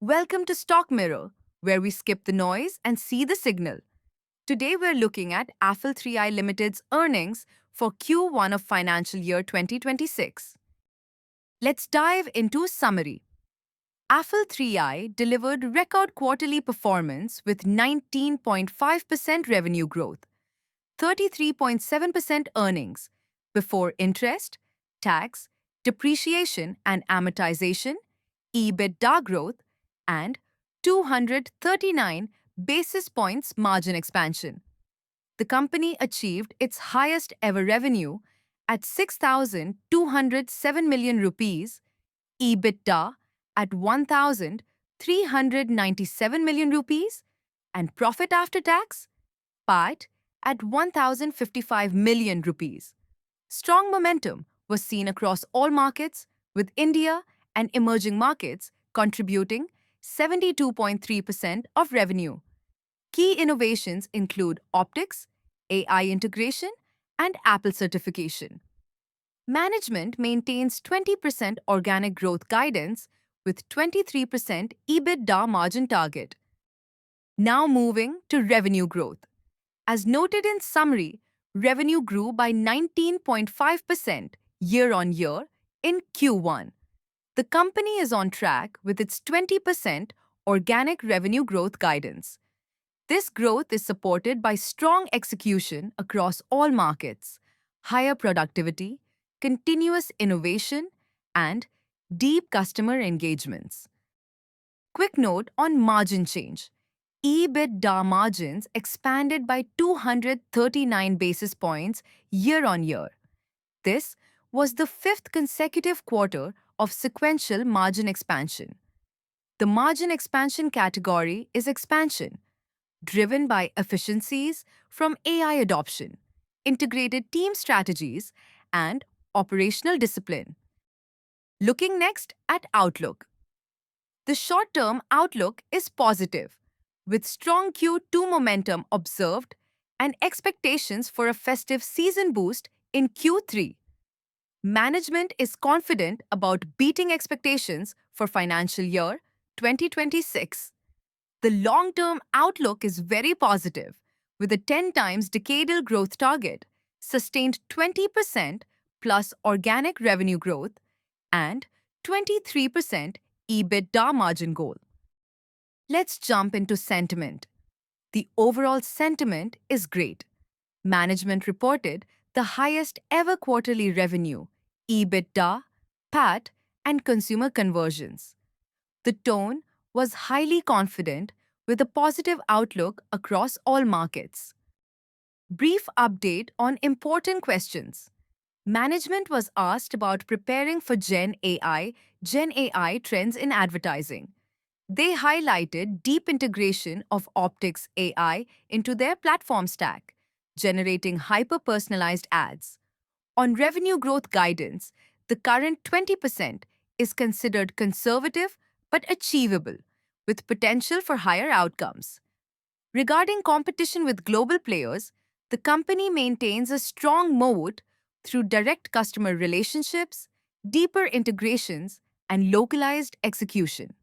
Welcome to Stock Mirror, where we skip the noise and see the signal. Today we're looking at Affle 3i Limited's earnings for Q1 of financial year 2026. Let's dive into a summary. Affle 3i delivered record quarterly performance with 19.5% revenue growth, 33.7% earnings before interest, tax, depreciation and amortization, EBITDA growth, and 239 basis points margin expansion. The company achieved its highest ever revenue at 6,207 million rupees, EBITDA at 1,397 million rupees, and profit after tax, PAT, at 1,055 million rupees. Strong momentum was seen across all markets, with India and emerging markets contributing 72.3% of revenue. Key innovations include optics, AI integration, and Apple certification. Management maintains 20% organic growth guidance with 23% EBITDA margin target. Now moving to revenue growth. As noted in summary, revenue grew by 19.5% year-on-year in Q1. The company is on track with its 20% organic revenue growth guidance. This growth is supported by strong execution across all markets, higher productivity, continuous innovation, and deep customer engagements. Quick note on margin change. EBITDA margins expanded by 239 basis points year-on-year. This was the fifth consecutive quarter of sequential margin expansion. The margin expansion category is expansion, driven by efficiencies from AI adoption, integrated team strategies, and operational discipline. Looking next at outlook. The short-term outlook is positive, with strong Q2 momentum observed and expectations for a festive season boost in Q3. Management is confident about beating expectations for financial year 2026. The long-term outlook is very positive, with a 10 times decadal growth target, sustained 20% plus organic revenue growth, and 23% EBITDA margin goal. Let's jump into sentiment. The overall sentiment is great. Management reported the highest ever quarterly revenue, EBITDA, PAT, and consumer conversions. The tone was highly confident with a positive outlook across all markets. Brief update on important questions. Management was asked about preparing for Gen AI trends in advertising. They highlighted deep integration of optics AI into their platform stack, generating hyper-personalized ads. On revenue growth guidance, the current 20% is considered conservative but achievable, with potential for higher outcomes. Regarding competition with global players, the company maintains a strong moat through direct customer relationships, deeper integrations, and localized execution.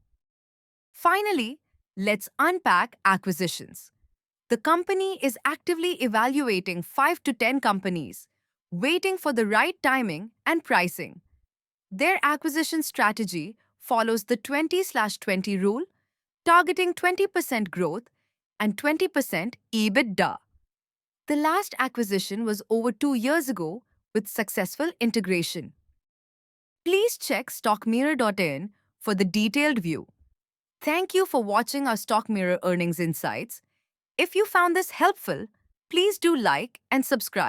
Finally, let's unpack acquisitions. The company is actively evaluating 5 to 10 companies, waiting for the right timing and pricing. Their acquisition strategy follows the 20/20 rule, targeting 20% growth and 20% EBITDA. The last acquisition was over 2 years ago with successful integration. Please check stockmirror.in for the detailed view. Thank you for watching our Stock Mirror earnings insights. If you found this helpful, please do like and subscribe.